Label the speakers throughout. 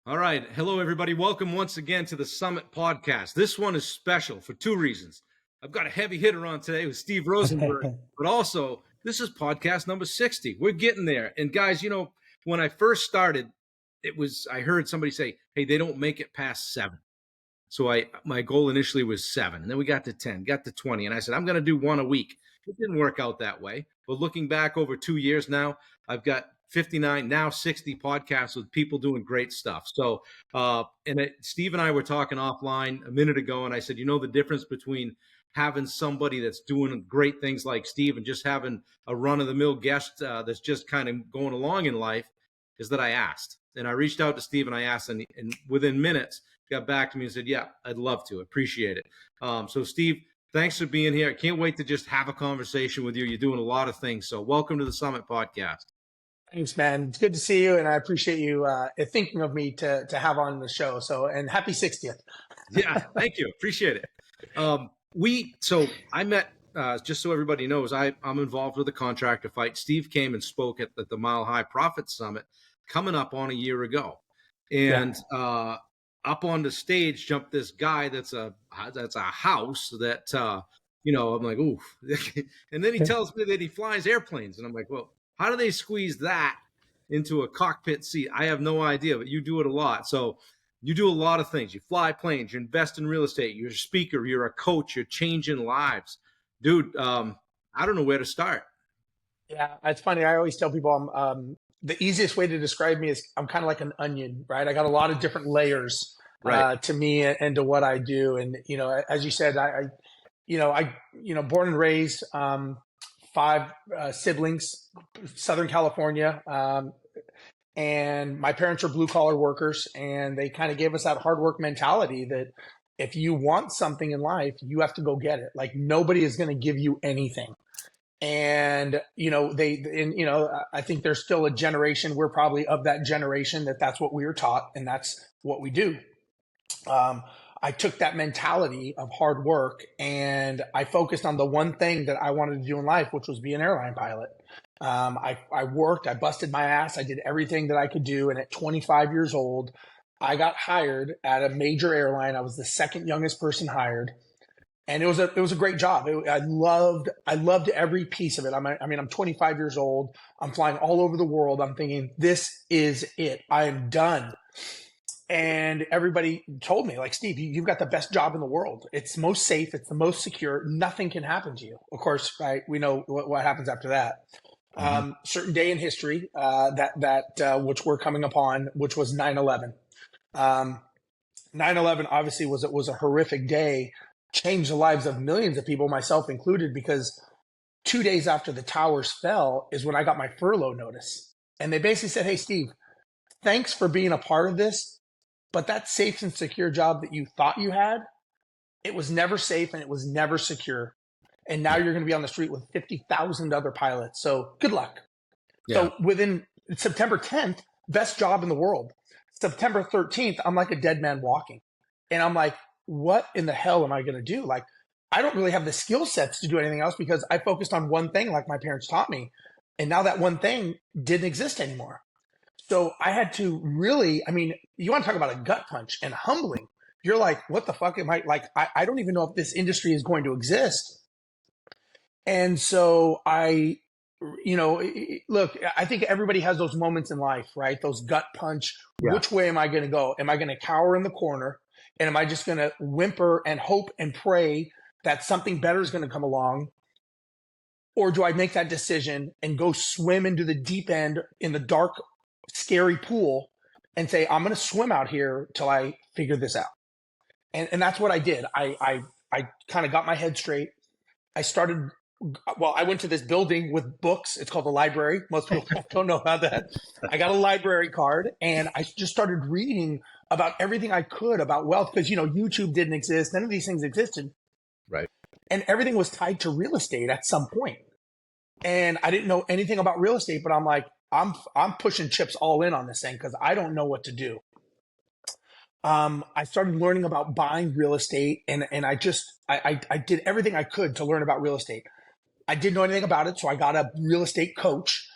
Speaker 1: All right. Hello, everybody. Welcome once again to the Summit Podcast. This one is special for two reasons. I've got a heavy hitter on today with Steve Rosenberg, but also this is podcast number 60. We're getting there. And guys, when I first started, I heard somebody say, hey, they don't make it past 7. So my goal initially was 7. And then we got to 10, got to 20. And I said, I'm going to do one a week. It didn't work out that way. But looking back over 2 years now, I've got 59, now 60 podcasts with people doing great stuff. So, Steve and I were talking offline a minute ago, and I said, the difference between having somebody that's doing great things like Steve and just having a run-of-the-mill guest that's just kind of going along in life is that I asked. And I reached out to Steve and I asked, and within minutes, got back to me and said, yeah, I'd love to. Appreciate it. So, Steve, thanks for being here. I can't wait to just have a conversation with you. You're doing a lot of things. So welcome to the Summit Podcast.
Speaker 2: Thanks, man. It's good to see you, and I appreciate you thinking of me to have on the show. So, and happy 60th.
Speaker 1: Yeah, thank you. Appreciate it. I met, just so everybody knows, I'm involved with the contractor fight. Steve came and spoke at the Mile High Profit Summit coming up on a year ago. And up on the stage jumped this guy that's a house that, I'm like, ooh. And then he tells me that he flies airplanes. And I'm like, well, how do they squeeze that into a cockpit seat? I have no idea, but you do it a lot. So you do a lot of things. You fly planes, you invest in real estate, you're a speaker, you're a coach, you're changing lives. Dude, I don't know where to start.
Speaker 2: Yeah, it's funny. I always tell people the easiest way to describe me is I'm kind of like an onion, right? I got a lot of different layers to me and to what I do. And, as you said, I born and raised, 5 siblings, Southern California. And my parents are blue collar workers, and they kind of gave us that hard work mentality that if you want something in life, you have to go get it. Like nobody is going to give you anything. And, I think there's still a generation, we're probably of that generation that's what we were taught and that's what we do. I took that mentality of hard work and I focused on the one thing that I wanted to do in life, which was be an airline pilot. I worked, I busted my ass. I did everything that I could do. And at 25 years old, I got hired at a major airline. I was the second youngest person hired. And it was a great job. I loved every piece of it. I'm 25 years old. I'm flying all over the world. I'm thinking, this is it. I am done. And everybody told me, like, Steve, you've got the best job in the world. It's most safe. It's the most secure. Nothing can happen to you. Of course, right? We know what happens after that. Mm-hmm. Certain day in history which we're coming upon, which was 9/11. 9/11 obviously was a horrific day, changed the lives of millions of people, myself included, because 2 days after the towers fell is when I got my furlough notice. And they basically said, hey, Steve, thanks for being a part of this. But that safe and secure job that you thought you had, it was never safe and it was never secure. And now you're going to be on the street with 50,000 other pilots. So good luck. Yeah. So within September 10th, best job in the world. September 13th, I'm like a dead man walking. And I'm like, what in the hell am I going to do? Like, I don't really have the skill sets to do anything else because I focused on one thing like my parents taught me. And now that one thing didn't exist anymore. So I had to really, you want to talk about a gut punch and humbling. You're like, what the fuck am I like? I don't even know if this industry is going to exist. And so look, I think everybody has those moments in life, right? Those gut punch. Yeah. Which way am I going to go? Am I going to cower in the corner? And am I just going to whimper and hope and pray that something better is going to come along? Or do I make that decision and go swim into the deep end in the dark, scary pool and say, I'm going to swim out here till I figure this out? And that's what I did. I kind of got my head straight. I went to this building with books. It's called a library. Most people don't know about that. I got a library card and I just started reading about everything I could about wealth because, YouTube didn't exist. None of these things existed.
Speaker 1: Right.
Speaker 2: And everything was tied to real estate at some point. And I didn't know anything about real estate, but I'm like, I'm pushing chips all in on this thing because I don't know what to do. I started learning about buying real estate and I did everything I could to learn about real estate. I didn't know anything about it, so I got a real estate coach.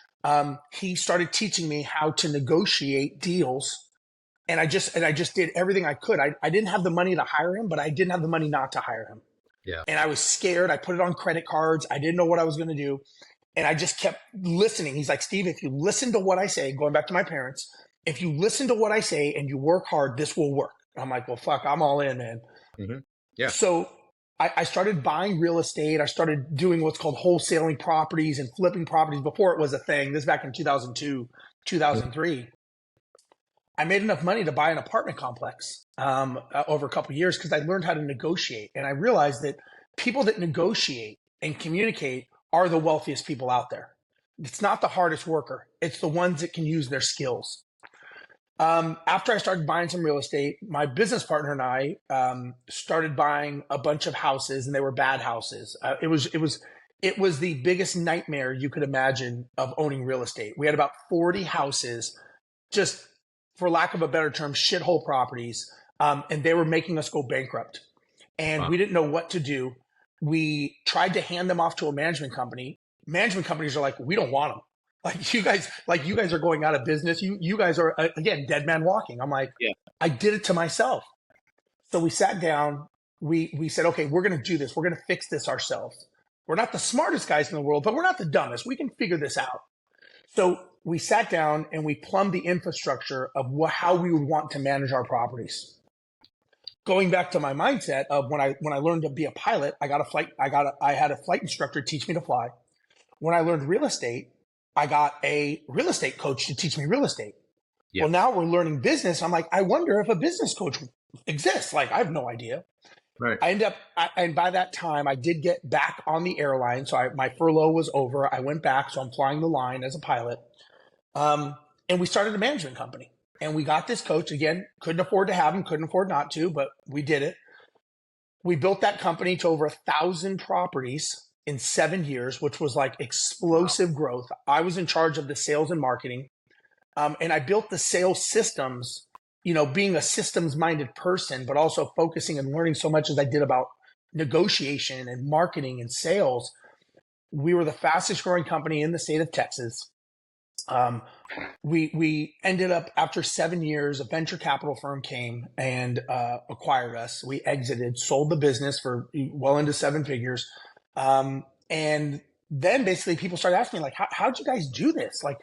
Speaker 2: He started teaching me how to negotiate deals And I just did everything I could. I didn't have the money to hire him, but I didn't have the money not to hire him.
Speaker 1: Yeah.
Speaker 2: And I was scared. I put it on credit cards. I didn't know what I was going to do. And I just kept listening. He's like, Steve, if you listen to what I say, going back to my parents, if you listen to what I say and you work hard, this will work. I'm like, well, fuck, I'm all in, man.
Speaker 1: Mm-hmm. Yeah.
Speaker 2: So I started buying real estate. I started doing what's called wholesaling properties and flipping properties before it was a thing. This is back in 2002, 2003. I made enough money to buy an apartment complex over a couple of years because I learned how to negotiate. And I realized that people that negotiate and communicate are the wealthiest people out there. It's not the hardest worker. It's the ones that can use their skills. After I started buying some real estate, my business partner and I started buying a bunch of houses, and they were bad houses. It was the biggest nightmare you could imagine of owning real estate. We had about 40 houses, just for lack of a better term, shithole properties, and they were making us go bankrupt. And we didn't know what to do. We tried to hand them off to a management company. Management companies are like, we don't want them. You guys are going out of business. You guys are, again, dead man walking. I'm like, yeah. I did it to myself. So we sat down. We said, okay, we're going to do this. We're going to fix this ourselves. We're not the smartest guys in the world, but we're not the dumbest. We can figure this out. So we sat down and we plumbed the infrastructure of how we would want to manage our properties. Going back to my mindset of when I learned to be a pilot, I had a flight instructor teach me to fly. When I learned real estate, I got a real estate coach to teach me real estate. Yep. Well, now we're learning business. I'm like, I wonder if a business coach exists. Like, I have no idea.
Speaker 1: Right.
Speaker 2: And by that time, I did get back on the airline. So my furlough was over. I went back. So I'm flying the line as a pilot. And we started a management company. And we got this coach. Again, couldn't afford to have him, couldn't afford not to, but we did it. We built that company to over 1,000 properties in 7 years, which was like explosive growth. I was in charge of the sales and marketing. And I built the sales systems, being a systems-minded person, but also focusing and learning so much as I did about negotiation and marketing and sales. We were the fastest growing company in the state of Texas. We ended up, after 7 years, a venture capital firm came and acquired us. We exited, sold the business for well into 7 figures. And then basically people started asking me, like, how'd you guys do this? Like,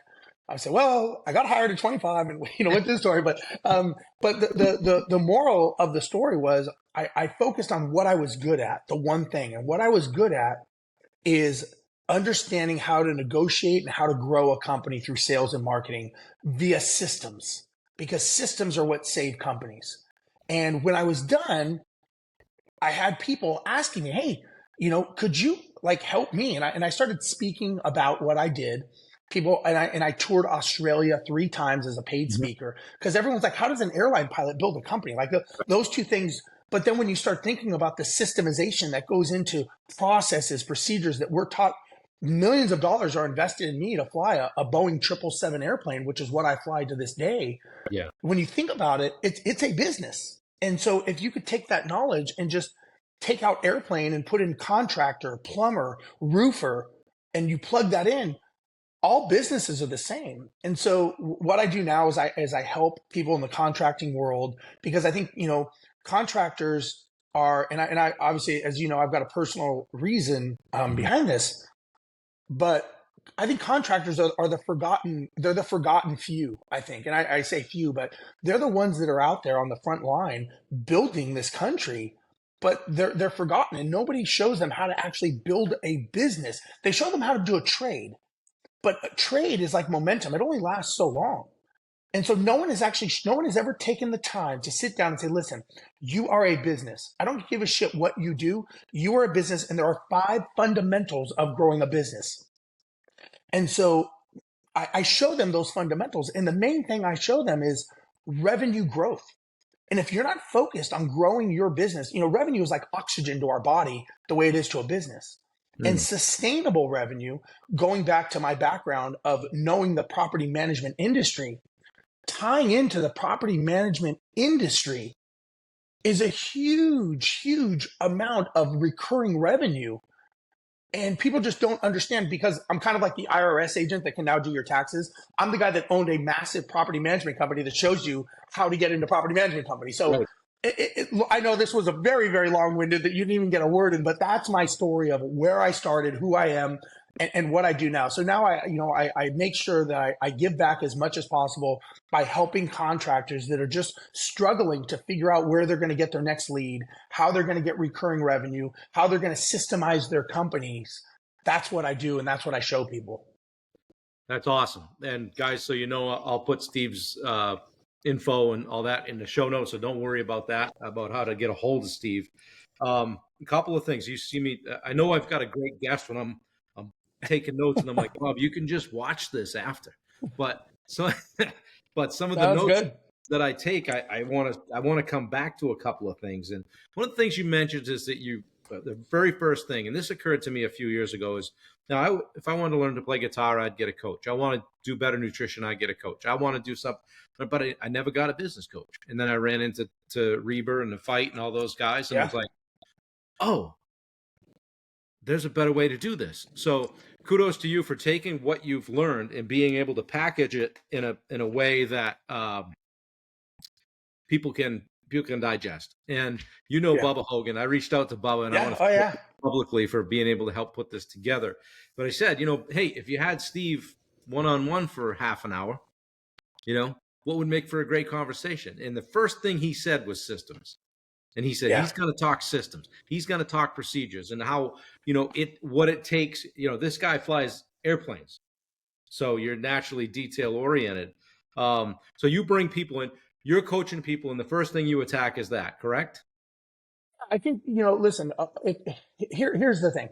Speaker 2: I said, well, I got hired at 25 and, went through the story. But the moral of the story was I focused on what I was good at, the one thing. And what I was good at is understanding how to negotiate and how to grow a company through sales and marketing via systems, because systems are what save companies. And when I was done, I had people asking me, hey, could you help me? And I started speaking about what I did. People, and I toured Australia 3 times as a paid speaker, because everyone's like, how does an airline pilot build a company? Like those two things. But then when you start thinking about the systemization that goes into processes, procedures that we're taught, millions of dollars are invested in me to fly a Boeing 777 airplane, which is what I fly to this day.
Speaker 1: Yeah.
Speaker 2: When you think about it, it's a business. And so if you could take that knowledge and just take out airplane and put in contractor, plumber, roofer, and you plug that in, all businesses are the same. And so what I do now is I help people in the contracting world, because I think, contractors are, and I obviously, as you know, I've got a personal reason behind this, but I think contractors are the forgotten few, I think. And I say few, but they're the ones that are out there on the front line building this country, but they're forgotten, and nobody shows them how to actually build a business. They show them how to do a trade, but a trade is like momentum. It only lasts so long. And so no one has ever taken the time to sit down and say, listen, you are a business. I don't give a shit what you do. You are a business, and there are 5 fundamentals of growing a business. And so I show them those fundamentals. And the main thing I show them is revenue growth. And if you're not focused on growing your business, revenue is like oxygen to our body, the way it is to a business. And sustainable revenue, going back to my background of knowing the property management industry, tying into the property management industry is a huge, huge amount of recurring revenue And people just don't understand because I'm kind of like the IRS agent that can now do your taxes. I'm the guy that owned a massive property management company that shows you how to get into property management company. So
Speaker 1: Right.
Speaker 2: I know this was a very, very long-winded that you didn't even get a word in, but that's my story of where I started, who I am, and what I do now. So now I make sure that I give back as much as possible by helping contractors that are just struggling to figure out where they're going to get their next lead, how they're going to get recurring revenue, how they're going to systemize their companies. That's what I do, and that's what I show people.
Speaker 1: That's awesome. And guys, so you know, I'll put Steve's info and all that in the show notes, so don't worry about that, about how to get a hold of Steve. A couple of things. You see me, I know I've got a great guest when I'm taking notes, and I'm like, Bob, you can just watch this after. But so, but some of the
Speaker 2: Sounds
Speaker 1: notes
Speaker 2: good.
Speaker 1: that I take, I want to come back to a couple of things. And one of the things you mentioned is that the very first thing, and this occurred to me a few years ago, is now if I wanted to learn to play guitar, I'd get a coach. I want to do better nutrition, I'd get a coach. I want to do something, but I never got a business coach. And then I ran into Reber and the Fight and all those guys, and I was like, oh, there's a better way to do this. So kudos to you for taking what you've learned and being able to package it in a way that people can digest. And Bubba Hogan, I reached out to Bubba, and I want to thank publicly for being able to help put this together. But I said, hey, if you had Steve one-on-one for half an hour, what would make for a great conversation? And the first thing he said was systems. And he said, he's going to talk systems. He's going to talk procedures and how, what it takes. This guy flies airplanes. So you're naturally detail oriented. So you bring people in, you're coaching people, and the first thing you attack is that, correct?
Speaker 2: I think, listen, here's the thing.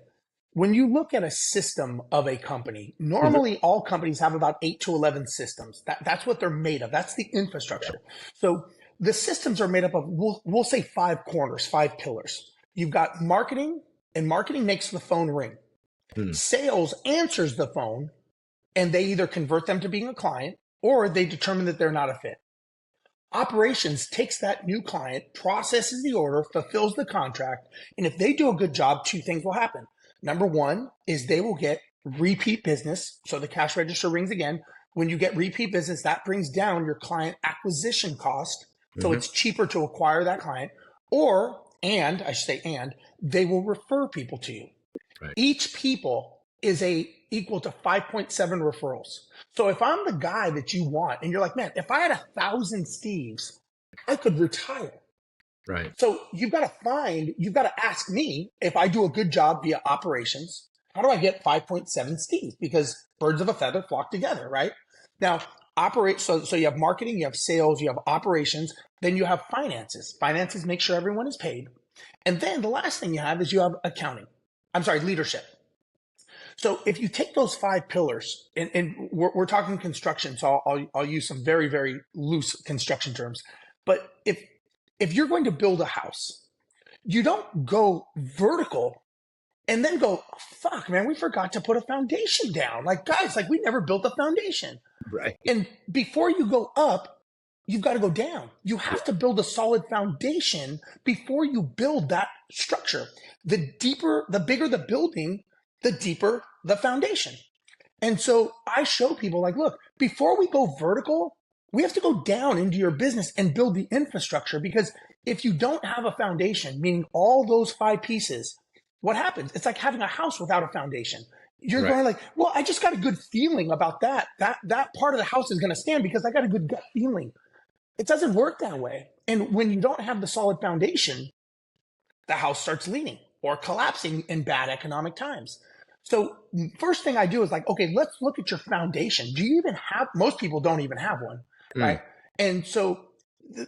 Speaker 2: When you look at a system of a company, normally all companies have about 8 to 11 systems. That's what they're made of. That's the infrastructure. So the systems are made up of, we'll say 5 corners, 5 pillars. You've got marketing, and marketing makes the phone ring. Sales answers the phone, and they either convert them to being a client or they determine that they're not a fit. Operations takes that new client, processes the order, fulfills the contract, and if they do a good job, 2 things will happen. Number 1 is they will get repeat business, so the cash register rings again. When you get repeat business, that brings down your client acquisition cost, so it's cheaper to acquire that client, and they will refer people to you. Right. Each people is equal to 5.7 referrals. So if I'm the guy that you want, and you're like, man, if I had 1,000 Steves, I could retire. Right. So you've got to ask me, if I do a good job via operations, how do I get 5.7 Steves? Because birds of a feather flock together, right? Now, so you have marketing, you have sales, you have operations, then you have finances. Finances make sure everyone is paid. And then the last thing you have is you have leadership. So if you take those 5 pillars, and we're talking construction, so I'll use some very, very loose construction terms. But if you're going to build a house, you don't go vertical and then go, fuck, man, we forgot to put a foundation down. Like, guys, we never built a foundation. Right. And before you go up, you've got to go down. You have to build a solid foundation before you build that structure. The bigger the building, the deeper the foundation. And so I show people look, before we go vertical, we have to go down into your business and build the infrastructure, because if you don't have a foundation, meaning all those 5 pieces, what happens? It's like having a house without a foundation. You're going well, I just got a good feeling about that part of the house is going to stand because I got a good gut feeling. It doesn't work that way. And when you don't have the solid foundation, the house starts leaning or collapsing in bad economic times. So first thing I do is okay, let's look at your foundation. Do you even have, most people don't even have one, right? And so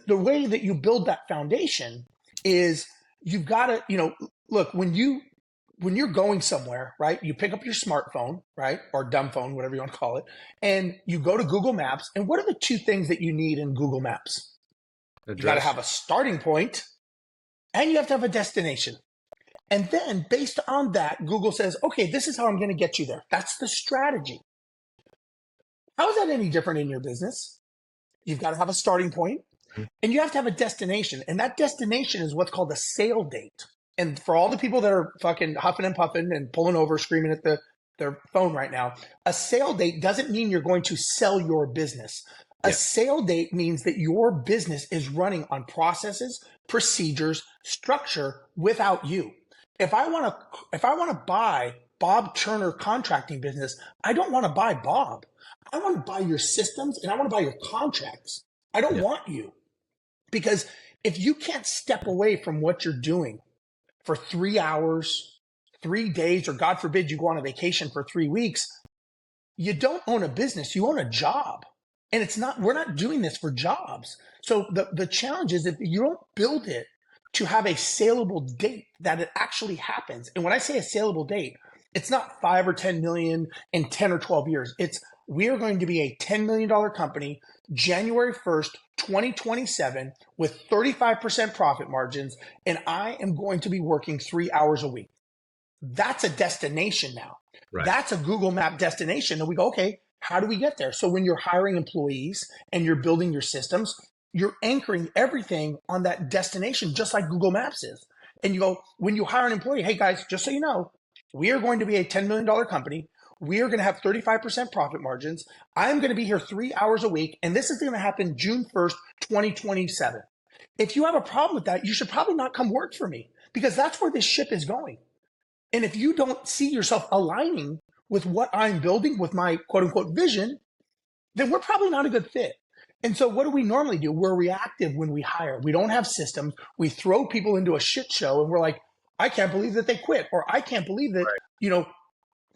Speaker 2: the way that you build that foundation is you've got to, look, when you're going somewhere, right, you pick up your smartphone, right, or dumb phone, whatever you want to call it, and you go to Google Maps. And what are the 2 things that you need in Google Maps? You got to have a starting point, and you have to have a destination. And then based on that, Google says, okay, this is how I'm going to get you there. That's the strategy. How is that any different in your business? You've got to have a starting point, and you have to have a destination. And that destination is what's called a sale date. And for all the people that are fucking huffing and puffing and pulling over, screaming at their phone right now, a sale date doesn't mean you're going to sell your business. A sale date means that your business is running on processes, procedures, structure without you. If I want to buy Bob Turner contracting business, I don't want to buy Bob. I want to buy your systems and I want to buy your contracts. I don't want you. Because if you can't step away from what you're doing for 3 hours, 3 days, or God forbid you go on a vacation for 3 weeks, you don't own a business, you own a job. And we're not doing this for jobs. So the challenge is if you don't build it to have a saleable date that it actually happens. And when I say a saleable date, it's not 5 or 10 million in 10 or 12 years. It's we are going to be a $10 million company January 1st, 2027 with 35% profit margins. And I am going to be working 3 hours a week. That's a destination now. Right. That's a Google Map destination. And we go, okay, how do we get there? So when you're hiring employees and you're building your systems, you're anchoring everything on that destination, just like Google Maps is. And you go, when you hire an employee, hey guys, just so you know, we are going to be a $10 million company. We are going to have 35% profit margins. I'm going to be here 3 hours a week. And this is going to happen June 1st, 2027. If you have a problem with that, you should probably not come work for me because that's where this ship is going. And if you don't see yourself aligning with what I'm building with my quote unquote vision, then we're probably not a good fit. And so what do we normally do? We're reactive when we hire. We don't have systems. We throw people into a shit show and we're like, I can't believe that they quit. Or I can't believe that,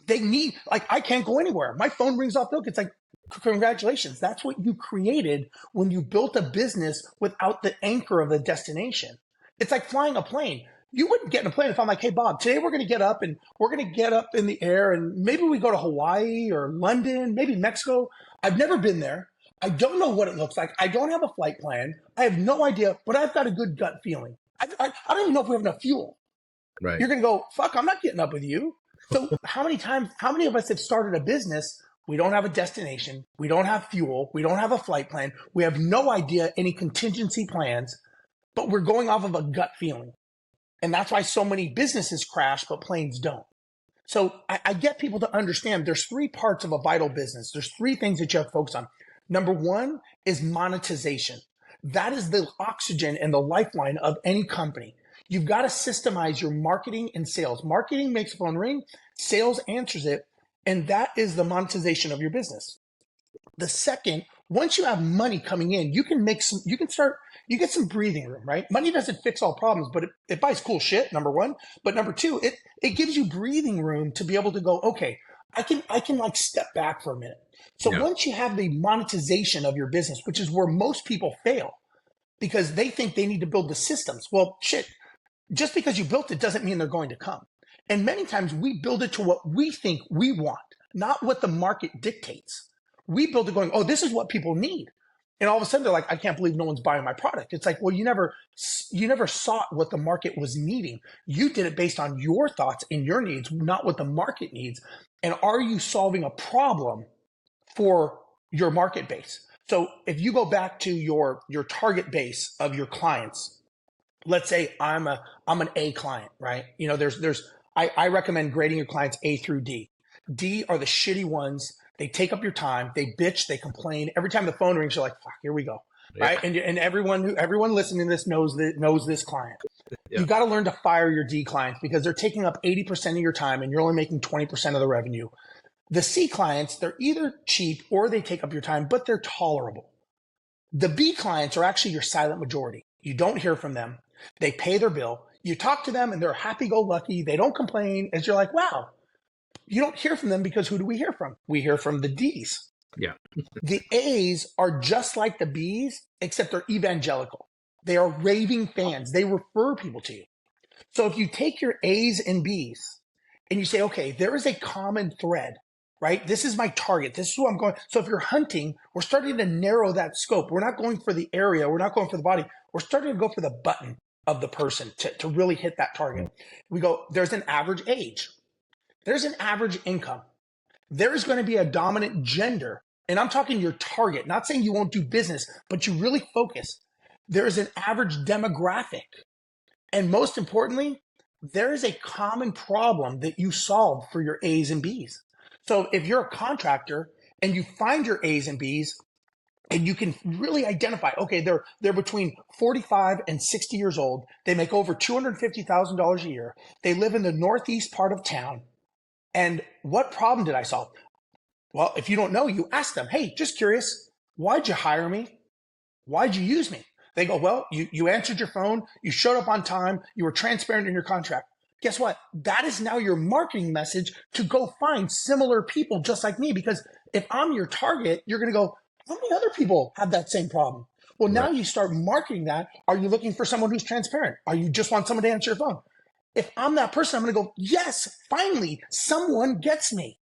Speaker 2: they need, like, I can't go anywhere. My phone rings off the hook. It's like, congratulations. That's what you created when you built a business without the anchor of the destination. It's like flying a plane. You wouldn't get in a plane if I'm like, hey, Bob, today we're going to get up and we're going to get up in the air and maybe we go to Hawaii or London, maybe Mexico. I've never been there. I don't know what it looks like. I don't have a flight plan. I have no idea, but I've got a good gut feeling. I don't even know if we have enough fuel. Right. You're going to go, fuck, I'm not getting up with you. So how many of us have started a business? We don't have a destination. We don't have fuel. We don't have a flight plan. We have no idea any contingency plans, but we're going off of a gut feeling. And that's why so many businesses crash, but planes don't. So I get people to understand there's 3 parts of a vital business. There's 3 things that you have to focus on. Number 1 is monetization. That is the oxygen and the lifeline of any company. You've got to systemize your marketing and sales. Marketing makes the phone ring, sales answers it, and that is the monetization of your business. The second, once you have money coming in, you get some breathing room, right? Money doesn't fix all problems, but it buys cool shit, number 1. But number 2, it gives you breathing room to be able to go, okay, I can like step back for a minute. So once you have the monetization of your business, which is where most people fail because they think they need to build the systems. Well, shit, just because you built it doesn't mean they're going to come. And many times we build it to what we think we want, not what the market dictates. We build it going, oh, this is what people need. And all of a sudden they're like, I can't believe no one's buying my product. It's like, well, you never sought what the market was needing. You did it based on your thoughts and your needs, not what the market needs. And are you solving a problem for your market base? So if you go back to your target base of your clients, let's say I'm an A client, right? I recommend grading your clients A through D. D are the shitty ones. They take up your time. They bitch. They complain. Every time the phone rings, you're like, "Fuck, here we go." Yeah. Right? And everyone listening to this knows this client. Yeah. You got to learn to fire your D clients because they're taking up 80% of your time, and you're only making 20% of the revenue. The C clients, they're either cheap or they take up your time, but they're tolerable. The B clients are actually your silent majority. You don't hear from them. They pay their bill. You talk to them, and they're happy-go-lucky. They don't complain. And you're like, wow. You don't hear from them because who do we hear from? We hear from the Ds. Yeah. The A's are just like the B's, except they're evangelical. They are raving fans. They refer people to you. So if you take your A's and B's and you say, okay, there is a common thread, right? This is my target. This is who I'm going. So if you're hunting, we're starting to narrow that scope. We're not going for the area. We're not going for the body. We're starting to go for the button of the person to really hit that target. We go, there's an average age. There's an average income. There's going to be a dominant gender. And I'm talking your target, not saying you won't do business, but you really focus. There is an average demographic. And most importantly, there is a common problem that you solve for your A's and B's. So if you're a contractor and you find your A's and B's, and you can really identify, okay, they're between 45 and 60 years old. They make over $250,000 a year. They live in the northeast part of town. And what problem did I solve? Well, if you don't know, you ask them, hey, just curious, why'd you hire me? Why'd you use me? They go, well, you answered your phone, you showed up on time, you were transparent in your contract. Guess what? That is now your marketing message to go find similar people just like me. Because if I'm your target, you're going to go, how many other people have that same problem? Well, now you start marketing that. Are you looking for someone who's transparent? Are you just want someone to answer your phone? If I'm that person, I'm going to go, yes, finally, someone gets me.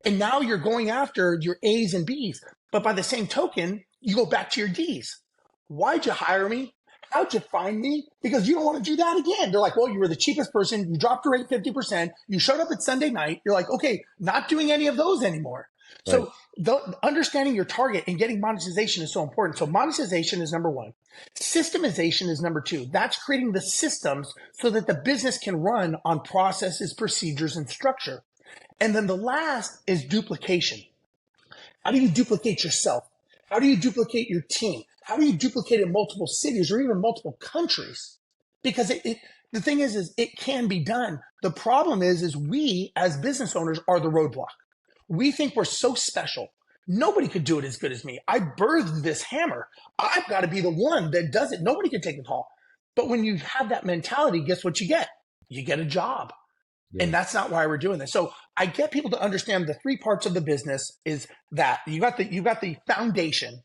Speaker 2: And now you're going after your A's and B's. But by the same token, you go back to your D's. Why'd you hire me? How'd you find me? Because you don't want to do that again. They're like, well, you were the cheapest person. You dropped your rate 50%. You showed up at Sunday night. You're like, okay, not doing any of those anymore. Right. So understanding your target and getting monetization is so important. So monetization is number one. Systemization is number two. That's creating the systems so that the business can run on processes, procedures, and structure. And then the last is duplication. How do you duplicate yourself? How do you duplicate your team? How do you duplicate in multiple cities or even multiple countries? Because the thing is it can be done. The problem is we as business owners are the roadblock. We think we're so special. Nobody could do it as good as me. I birthed this hammer. I've got to be the one that does it. Nobody can take the call. But when you have that mentality, guess what you get? You get a job. Yeah. And that's not why we're doing this. So I get people to understand the three parts of the business is that you got the foundation,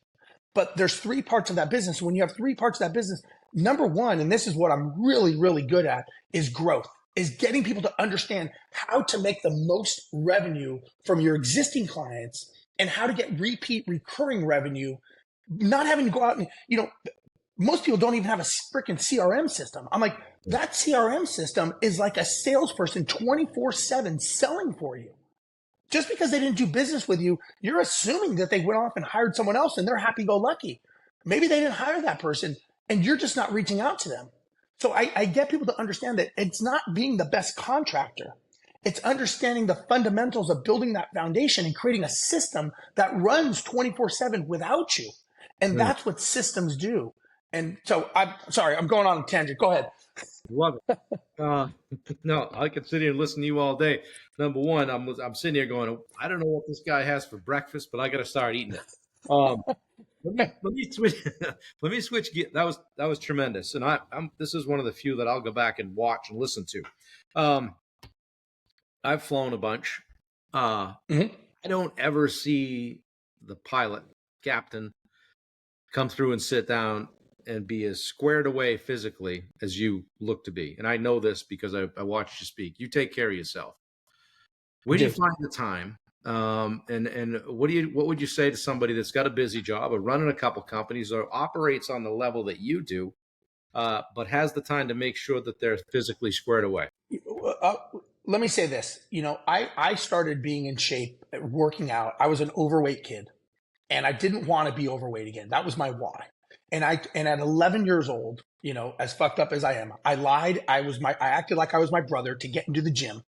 Speaker 2: but there's three parts of that business. When you have three parts of that business, number one, and this is what I'm really, really good at, is growth, is getting people to understand how to make the most revenue from your existing clients and how to get repeat recurring revenue, not having to go out and, most people don't even have a freaking CRM system. I'm like, that CRM system is like a salesperson 24/7 selling for you. Just because they didn't do business with you, you're assuming that they went off and hired someone else and they're happy-go-lucky. Maybe they didn't hire that person and you're just not reaching out to them. So I get people to understand that it's not being the best contractor. It's understanding the fundamentals of building that foundation and creating a system that runs 24/7 without you. And that's what systems do. And so I'm sorry, I'm going on a tangent. Go ahead.
Speaker 1: Love it. No, I could sit here and listen to you all day. Number one, I'm sitting here going, I don't know what this guy has for breakfast, but I got to start eating it. Let me switch. Let me switch. That was tremendous, and this is one of the few that I'll go back and watch and listen to. I've flown a bunch. I don't ever see the pilot captain come through and sit down and be as squared away physically as you look to be. And I know this because I watched you speak. You take care of yourself. Where do you find the time? And what would you say to somebody that's got a busy job or running a couple companies or operates on the level that you do, but has the time to make sure that they're physically squared away?
Speaker 2: Let me say this. I started being in shape, working out. I was an overweight kid and I didn't want to be overweight again. That was my why. And at 11 years old, as fucked up as I am, I lied. I acted like I was my brother to get into the gym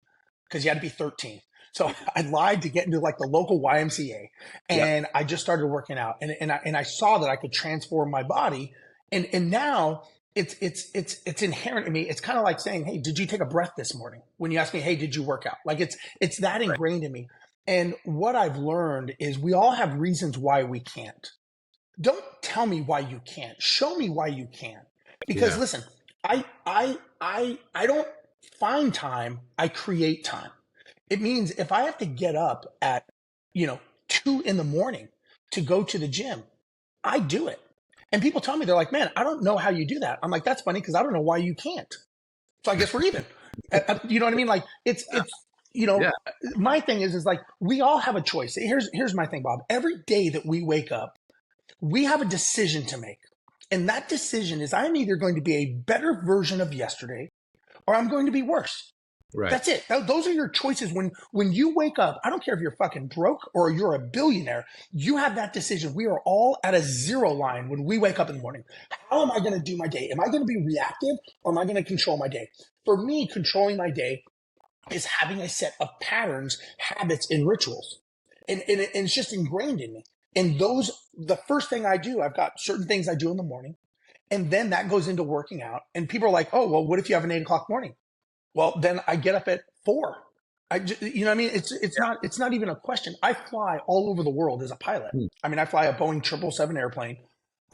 Speaker 2: because you had to be 13. So I lied to get into like the local YMCA, and I just started working out, and I saw that I could transform my body, and now it's inherent in me. It's kind of like saying, hey, did you take a breath this morning? When you ask me, hey, did you work out? Like it's that ingrained in me. And what I've learned is we all have reasons why we can't. Don't tell me why you can't. Show me why you can. Because listen, I don't find time. I create time. It means if I have to get up at 2 a.m. to go to the gym, I do it. And people tell me, they're like, man, I don't know how you do that. I'm like, that's funny because I don't know why you can't. So I guess we're even. You know what I mean? Like my thing is like we all have a choice. Here's my thing, Bob. Every day that we wake up, we have a decision to make. And that decision is I'm either going to be a better version of yesterday or I'm going to be worse.
Speaker 1: Right.
Speaker 2: That's it. Those are your choices. When you wake up, I don't care if you're fucking broke or you're a billionaire, you have that decision. We are all at a zero line when we wake up in the morning. How am I going to do my day? Am I going to be reactive or am I going to control my day? For me, controlling my day is having a set of patterns, habits, and rituals. And it's just ingrained in me. And those, the first thing I do, I've got certain things I do in the morning. And then that goes into working out. And people are like, oh, well, what if you have an 8 o'clock morning? Well, then I get up at 4. You know what I mean? It's not even a question. I fly all over the world as a pilot. I mean, I fly a Boeing 777 airplane.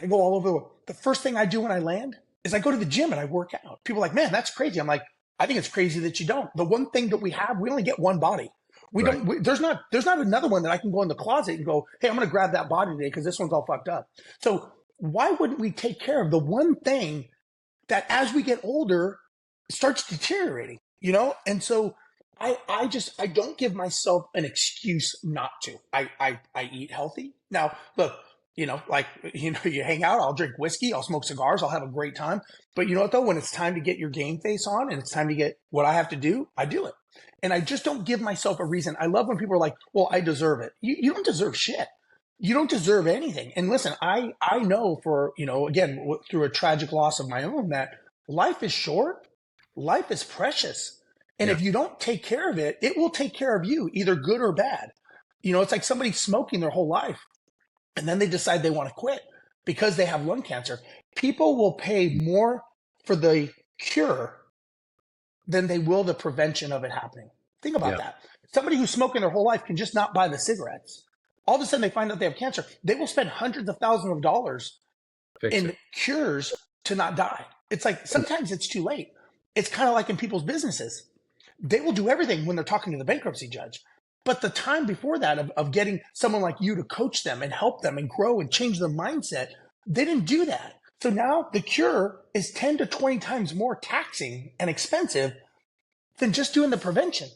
Speaker 2: I go all over the world. The first thing I do when I land is I go to the gym and I work out. People are like, man, that's crazy. I'm like, I think it's crazy that you don't. The one thing that we have, we only get one body. There's not another one that I can go in the closet and go, hey, I'm going to grab that body today because this one's all fucked up. So why wouldn't we take care of the one thing that as we get older starts deteriorating, And so I don't give myself an excuse not to. I eat healthy. Now, look, you hang out, I'll drink whiskey, I'll smoke cigars, I'll have a great time. But you know what though? When it's time to get your game face on and it's time to get what I have to do, I do it. And I just don't give myself a reason. I love when people are like, well, I deserve it. You don't deserve shit. You don't deserve anything. And listen, I know for, again, through a tragic loss of my own, that life is short. Life is precious. And if you don't take care of it, it will take care of you, either good or bad. It's like somebody smoking their whole life and then they decide they want to quit because they have lung cancer. People will pay more for the cure than they will the prevention of it happening. Think about that. Somebody who's smoking their whole life can just not buy the cigarettes. All of a sudden they find out they have cancer. They will spend hundreds of thousands of dollars in cures to not die. It's like sometimes it's too late. It's kind of like in people's businesses. They will do everything when they're talking to the bankruptcy judge. But the time before that of getting someone like you to coach them and help them and grow and change their mindset, they didn't do that. So now the cure is 10 to 20 times more taxing and expensive than just doing the prevention.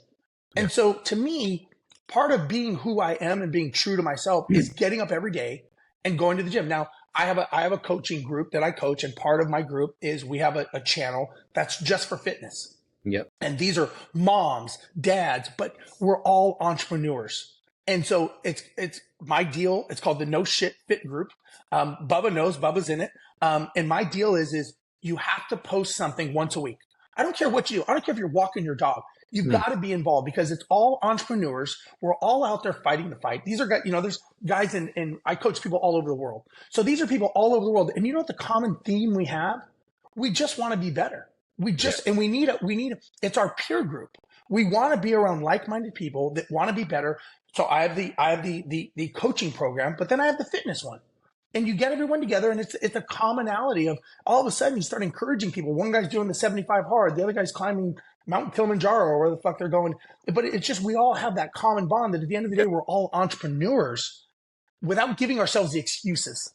Speaker 2: And so to me, part of being who I am and being true to myself is getting up every day and going to the gym. Now, I have a coaching group that I coach, and part of my group is we have a channel that's just for fitness.
Speaker 1: Yep.
Speaker 2: And these are moms, dads, but we're all entrepreneurs. And so it's my deal. It's called the No Shit Fit Group. Bubba knows, Bubba's in it. And my deal is you have to post something once a week. I don't care what you do. I don't care if you're walking your dog. You've got to be involved because it's all entrepreneurs. We're all out there fighting the fight. These are guys, there's guys in I coach people all over the world. So these are people all over the world. And you know what the common theme we have? We just want to be better. And we need it's our peer group. We want to be around like-minded people that want to be better. So I have the coaching program, but then I have the fitness one. And you get everyone together, and it's a commonality of all of a sudden you start encouraging people. One guy's doing the 75 hard, the other guy's climbing Mount Kilimanjaro or where the fuck they're going. But it's just we all have that common bond that at the end of the day we're all entrepreneurs without giving ourselves the excuses.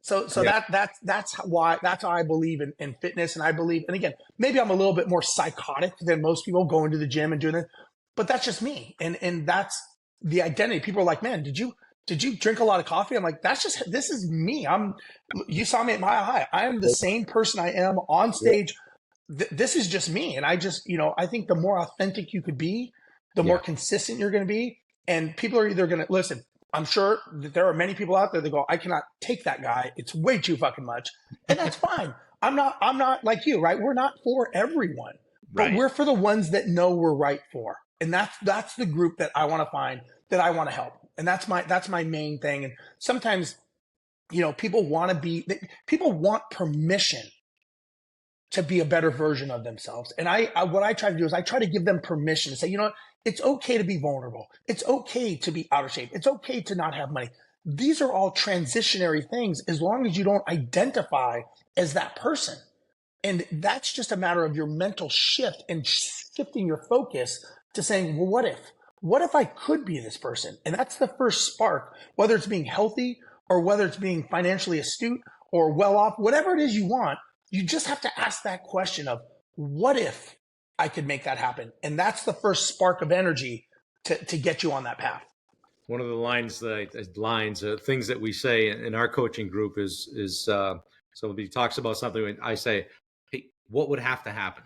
Speaker 2: So that's how I believe in fitness, and I believe, and again, maybe I'm a little bit more psychotic than most people going to the gym and doing it, but that's just me, and that's the identity. People are like, man, did you drink a lot of coffee? I'm like, this is me. You saw me at Mile High. I am the same person I am on stage. This is just me, and I just I think the more authentic you could be, the more consistent you're going to be, and people are either going to listen. I'm sure that there are many people out there that go, I cannot take that guy. It's way too fucking much. And that's fine. I'm not like you, right? We're not for everyone, but we're for the ones that know we're right for. And that's the group that I want to find, that I want to help. And that's my main thing. And sometimes, people want permission to be a better version of themselves. And what I try to do is I try to give them permission to say, it's okay to be vulnerable. It's okay to be out of shape. It's okay to not have money. These are all transitionary things as long as you don't identify as that person. And that's just a matter of your mental shift and shifting your focus to saying, well, what if I could be this person? And that's the first spark, whether it's being healthy or whether it's being financially astute or well off, whatever it is you want. You just have to ask that question of, what if I could make that happen? And that's the first spark of energy to get you on that path.
Speaker 1: One of the things that we say in our coaching group is somebody talks about something and I say, hey, what would have to happen?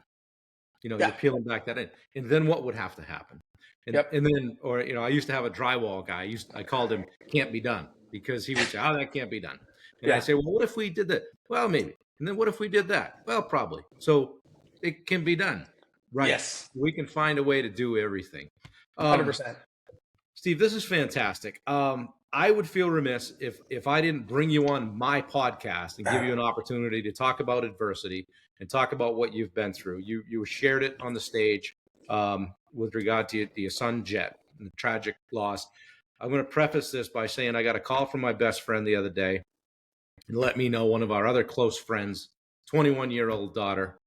Speaker 1: You're peeling back that in. And then what would have to happen? And
Speaker 2: Yep.
Speaker 1: and then, or I used to have a drywall guy. I called him "can't be done" because he would say, "Oh, that can't be done." And I
Speaker 2: Yeah.
Speaker 1: say, "Well, what if we did that?" Well, maybe. And then what if we did that? Well, probably. So it can be done, right?
Speaker 2: Yes.
Speaker 1: We can find a way to do everything.
Speaker 2: 100%.
Speaker 1: Steve, this is fantastic. I would feel remiss if I didn't bring you on my podcast and give you an opportunity to talk about adversity and talk about what you've been through. You shared it on the stage with regard to your son Jet and the tragic loss. I'm going to preface this by saying I got a call from my best friend the other day and let me know one of our other close friends, 21-year-old daughter,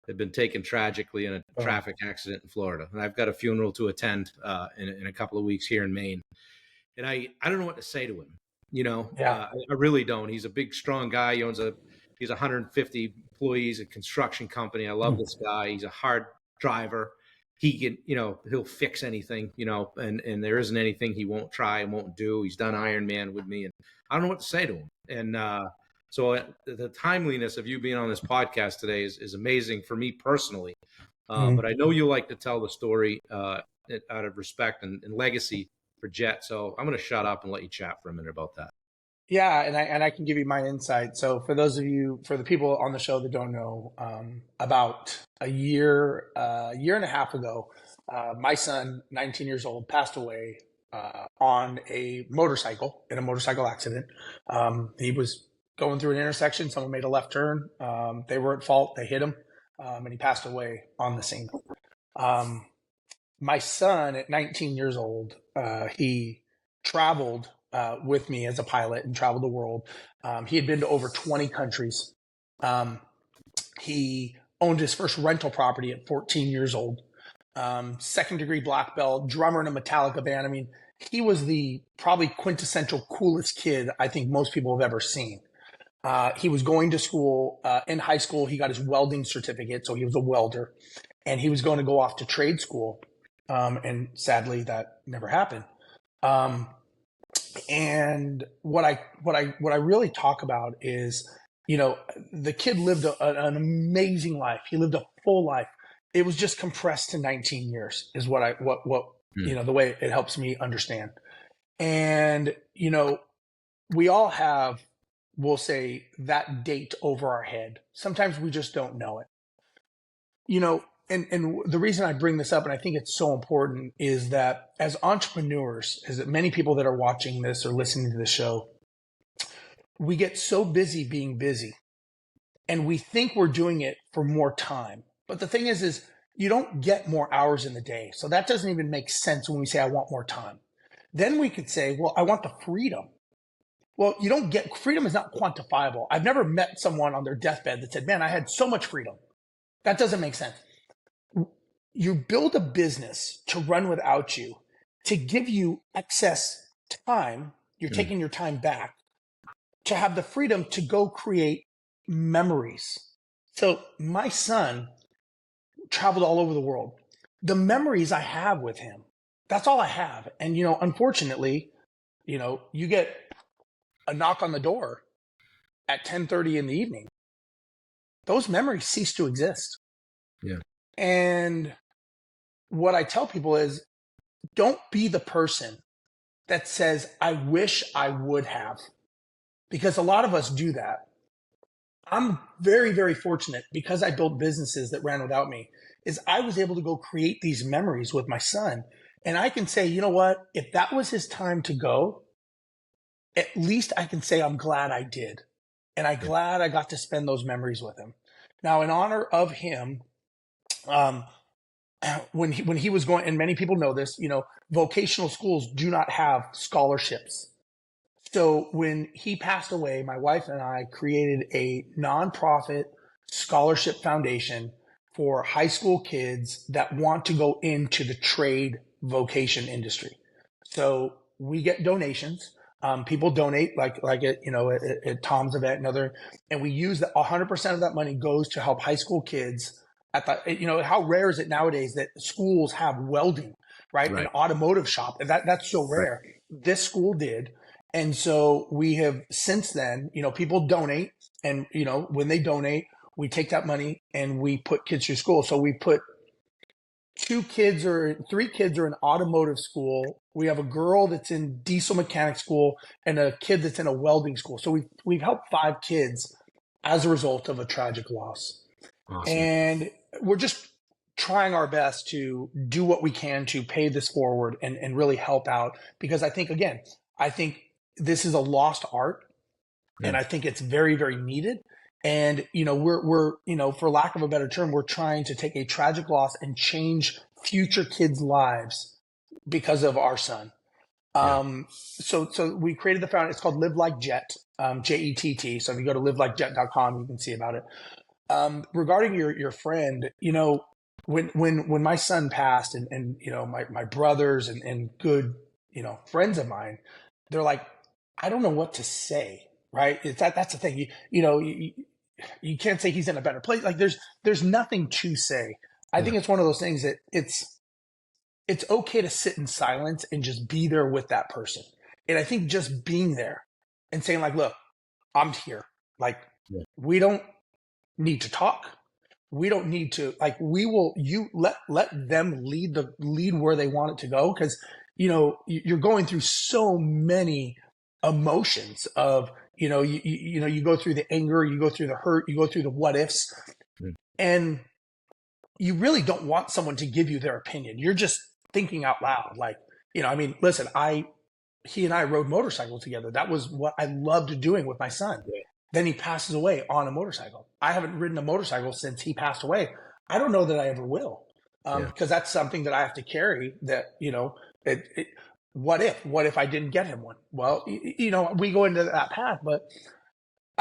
Speaker 1: had been taken tragically in a traffic accident in Florida. And I've got a funeral to attend in a couple of weeks here in Maine. And I don't know what to say to him. I really don't. He's a big, strong guy. He's 150 employees, a construction company. I love this guy. He's a hard driver. He can, he'll fix anything, and there isn't anything he won't try and won't do. He's done Ironman with me, and I don't know what to say to him. And so the timeliness of you being on this podcast today is amazing for me personally. But I know you like to tell the story out of respect and legacy for Jet. So I'm going to shut up and let you chat for a minute about that.
Speaker 2: Yeah, and I can give you my insight. So for the people on the show that don't know, about a year and a half ago, my son, 19 years old, passed away on a motorcycle in a motorcycle accident. He was going through an intersection. Someone made a left turn. They were at fault. They hit him, and he passed away on the scene. My son, at 19 years old, he traveled with me as a pilot and traveled the world. He had been to over 20 countries. He owned his first rental property at 14 years old. Second degree black belt, drummer in a Metallica band. I mean, he was the probably quintessential coolest kid I think most people have ever seen. He was going to school. In high school, he got his welding certificate, so he was a welder. And he was going to go off to trade school. And sadly, that never happened. And what I really talk about is, the kid lived an amazing life. He lived a full life. It was just compressed to 19 years is the way it helps me understand. And, we all have, we'll say, that date over our head. Sometimes we just don't know it. And the reason I bring this up, and I think it's so important, is that as entrepreneurs, as many people that are watching this or listening to the show, we get so busy being busy, and we think we're doing it for more time. But the thing is you don't get more hours in the day. So that doesn't even make sense when we say, I want more time. Then we could say, well, I want the freedom. Well, you don't get, freedom is not quantifiable. I've never met someone on their deathbed that said, man, I had so much freedom. That doesn't make sense. You build a business to run without you, to give you excess time. You're taking your time back to have the freedom to go create memories. So my son traveled all over the world. The memories I have with him, that's all I have. And, unfortunately, you get a knock on the door at 10:30 in the evening. Those memories cease to exist.
Speaker 1: Yeah.
Speaker 2: And what I tell people is, don't be the person that says, I wish I would have, because a lot of us do that. I'm very, very fortunate because I built businesses that ran without me, is I was able to go create these memories with my son. And I can say, you know what, if that was his time to go, at least I can say I'm glad I did. And I'm glad I got to spend those memories with him. Now, in honor of him, when he was going, and many people know this, vocational schools do not have scholarships. So when he passed away, my wife and I created a nonprofit scholarship foundation for high school kids that want to go into the trade vocation industry. So we get donations. People donate like at Tom's event and other, and we use 100% of that money goes to help high school kids. How rare is it nowadays that schools have welding, right? An automotive shop. That's so rare. Right. This school did. And so we have since then, people donate, and, when they donate, we take that money and we put kids through school. So we put three kids are in automotive school. We have a girl that's in diesel mechanic school and a kid that's in a welding school. So we've helped 5 kids as a result of a tragic loss.
Speaker 1: Awesome.
Speaker 2: And we're just trying our best to do what we can to pay this forward and really help out. Because I think, again, this is a lost art, and I think it's very, very needed. And, we're, for lack of a better term, we're trying to take a tragic loss and change future kids' lives because of our son. So we created the foundation. It's called Live Like Jet, JETT. So if you go to livelikejet.com, you can see about it. Regarding your friend, when my son passed and my brothers and good, friends of mine, they're like, I don't know what to say. Right. That's the thing. You can't say he's in a better place. Like there's nothing to say. I think it's one of those things that it's okay to sit in silence and just be there with that person. And I think just being there and saying like, look, I'm here. Like we don't need to talk. We don't need to let them lead where they want it to go. Cause you're going through so many emotions of, you go through the anger, you go through the hurt, you go through the what ifs, and you really don't want someone to give you their opinion. You're just thinking out loud. Like, listen, he and I rode motorcycles together. That was what I loved doing with my son. Yeah. Then he passes away on a motorcycle. I haven't ridden a motorcycle since he passed away. I don't know that I ever will, because that's something that I have to carry that, what if I didn't get him one? Well, we go into that path, but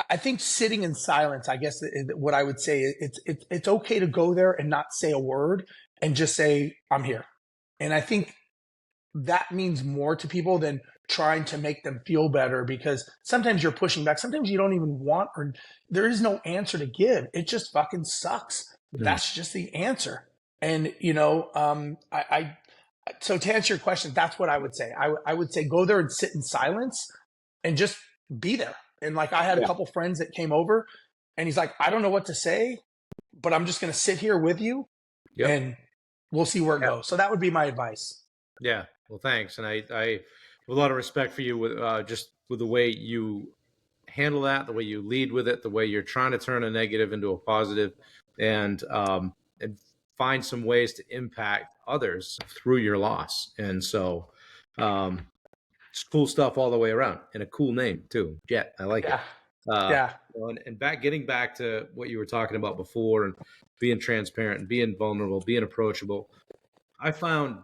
Speaker 2: I think sitting in silence, I guess what I would say is it's okay to go there and not say a word and just say, I'm here. And I think that means more to people than trying to make them feel better, because sometimes you're pushing back. Sometimes you don't even want, or there is no answer to give. It just fucking sucks. That's just the answer. And, so to answer your question, that's what I would say. I would say go there and sit in silence and just be there. And like I had a couple friends that came over and he's like, I don't know what to say, but I'm just going to sit here with you and we'll see where it goes. So that would be my advice.
Speaker 1: Yeah. Well, thanks. And I have a lot of respect for you with the way you handle that, the way you lead with it, the way you're trying to turn a negative into a positive, and find some ways to impact others through your loss. And so it's cool stuff all the way around, and a cool name too, Jet. I like it. And getting back to what you were talking about before, and being transparent and being vulnerable, being approachable. I found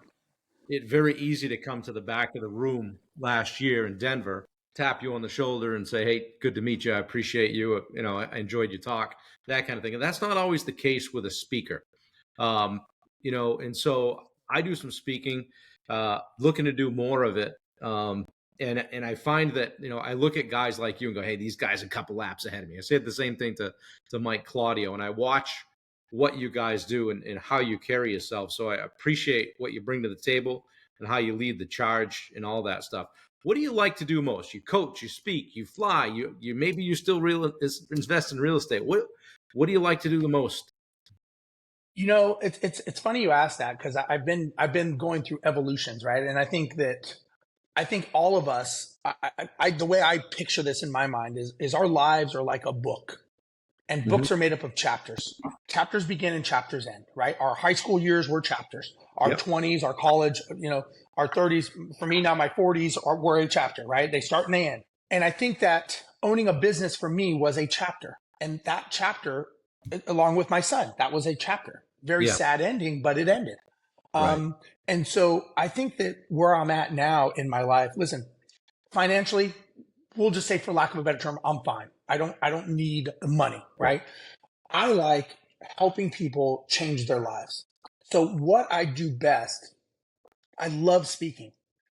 Speaker 1: it very easy to come to the back of the room last year in Denver, tap you on the shoulder and say, hey, good to meet you. I appreciate you. I enjoyed your talk, that kind of thing. And that's not always the case with a speaker. And so I do some speaking, looking to do more of it. And I find that, I look at guys like you and go, hey, these guys are a couple laps ahead of me. I said the same thing to Mike Claudio, and I watch what you guys do and how you carry yourself. So I appreciate what you bring to the table and how you lead the charge and all that stuff. What do you like to do most? You coach, you speak, you fly, you maybe you still invest in real estate. What do you like to do the most?
Speaker 2: It's funny you ask that, because I've been going through evolutions, right? And I think all of us, the way I picture this in my mind is our lives are like a book, and books are made up of chapters. Chapters begin and chapters end, right? Our high school years were chapters. Our 20s, our college, our 30s. For me now, my 40s were a chapter, right? They start and they end. And I think that owning a business for me was a chapter, and that chapter, along with my son, that was a chapter. Very sad ending, but it ended. Right. And so I think that where I'm at now in my life, listen, financially, we'll just say, for lack of a better term, I'm fine. I don't need money, right? I like helping people change their lives. So what I do best, I love speaking.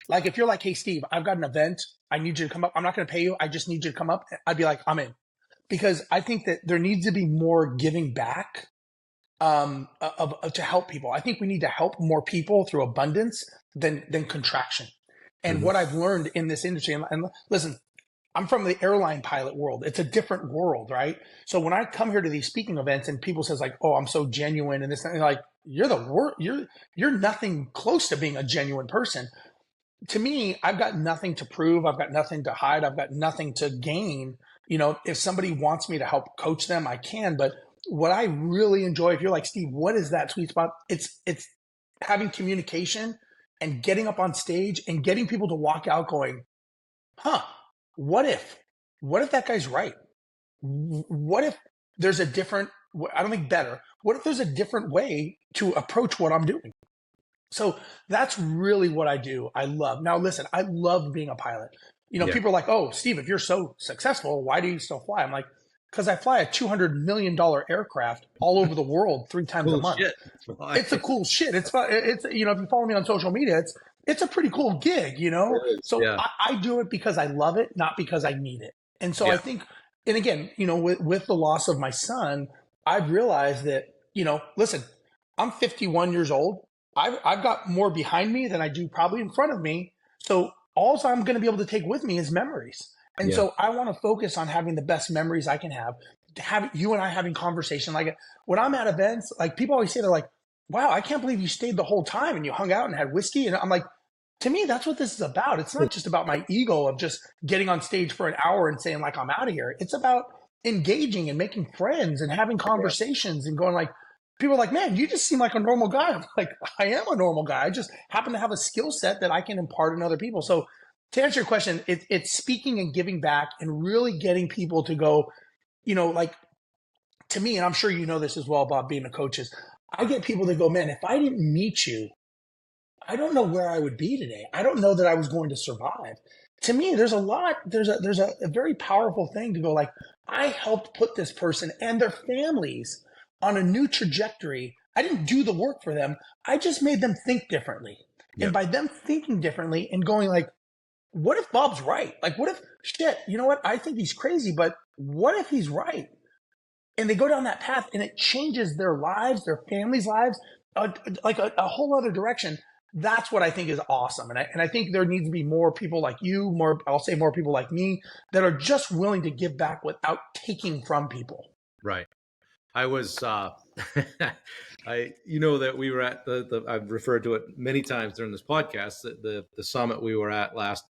Speaker 2: Like if you're like, hey, Steve, I've got an event. I need you to come up. I'm not going to pay you. I just need you to come up. I'd be like, I'm in. Because I think that there needs to be more giving back to help people. I think we need to help more people through abundance than contraction. And what I've learned in this industry, and listen, I'm from the airline pilot world. It's a different world, right? So when I come here to these speaking events and people says like, "Oh, I'm so genuine," and this, and like, you're the worst. You're nothing close to being a genuine person. To me, I've got nothing to prove. I've got nothing to hide. I've got nothing to gain. If somebody wants me to help coach them, I can. But what I really enjoy, if you're like, Steve, what is that sweet spot? It's having communication and getting up on stage and getting people to walk out going, huh, what if? What if that guy's right? What if there's a different, I don't think better, what if there's a different way to approach what I'm doing? So that's really what I do. I love. Now, listen, I love being a pilot. People are like, "Oh, Steve, if you're so successful, why do you still fly?" I'm like, because I fly a $200 million aircraft all over the world 3 times a month. It's a cool shit. It's fun. It's if you follow me on social media, it's a pretty cool gig. So I do it because I love it, not because I need it. And so I think, and again, with the loss of my son, I've realized that listen, I'm 51 years old. I've got more behind me than I do probably in front of me. So all I'm going to be able to take with me is memories. And so I want to focus on having the best memories I can have you and I having conversation. Like when I'm at events, like people always say, they're like, "Wow, I can't believe you stayed the whole time and you hung out and had whiskey." And I'm like, to me, that's what this is about. It's not just about my ego of just getting on stage for an hour and saying like, I'm out of here. It's about engaging and making friends and having conversations and going like, people are like, "Man, you just seem like a normal guy." I'm like, I am a normal guy. I just happen to have a skill set that I can impart in other people. So to answer your question, it's speaking and giving back and really getting people to go, like to me, and I'm sure you know this as well, Bob, being a coach is, I get people that go, "Man, if I didn't meet you, I don't know where I would be today. I don't know that I was going to survive." To me, there's a very powerful thing to go like, I helped put this person and their families on a new trajectory. I didn't do the work for them. I just made them think differently. Yep. And by them thinking differently and going like, what if Bob's right? Like, what if, shit, you know what? I think he's crazy, but what if he's right? And they go down that path and it changes their lives, their families' lives, like a whole other direction. That's what I think is awesome. And I think there needs to be more people like you, more people like me that are just willing to give back without taking from people.
Speaker 1: Right. I was, that we were at I've referred to it many times during this podcast, the summit we were at last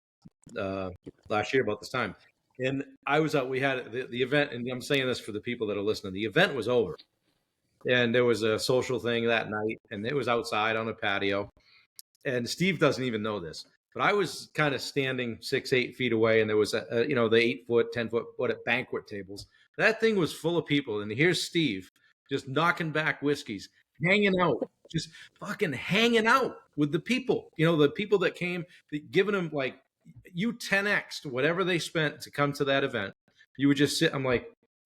Speaker 1: year about this time. And I was out, we had the event, and I'm saying this for the people that are listening, the event was over and there was a social thing that night and it was outside on a patio. And Steve doesn't even know this, but I was kind of standing 6-8 feet away, and there was the 8-foot, 10-foot, banquet tables. That thing was full of people, and here's Steve just knocking back whiskeys, hanging out, just fucking hanging out with the people. The people that came, giving them like, you 10x'd whatever they spent to come to that event. You would just sit. I'm like,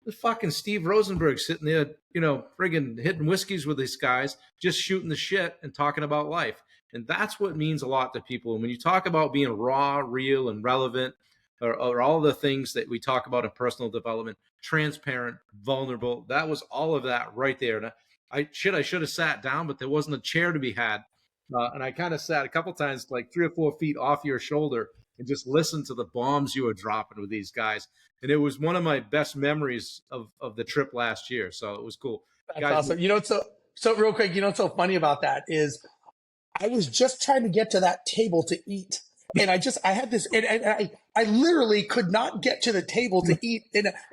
Speaker 1: the fucking Steve Rosenberg sitting there, friggin' hitting whiskeys with these guys, just shooting the shit and talking about life. And that's what means a lot to people. And when you talk about being raw, real, and relevant, or all the things that we talk about in personal development, transparent, vulnerable, that was all of that right there. And I should have sat down, but there wasn't a chair to be had. And I kind of sat a couple times, like 3 or 4 feet off your shoulder, and just listened to the bombs you were dropping with these guys. And it was one of my best memories of the trip last year. So it was cool.
Speaker 2: That's guys, awesome. So real quick, what's so funny about that is I was just trying to get to that table to eat. And I had this, and I literally could not get to the table to eat.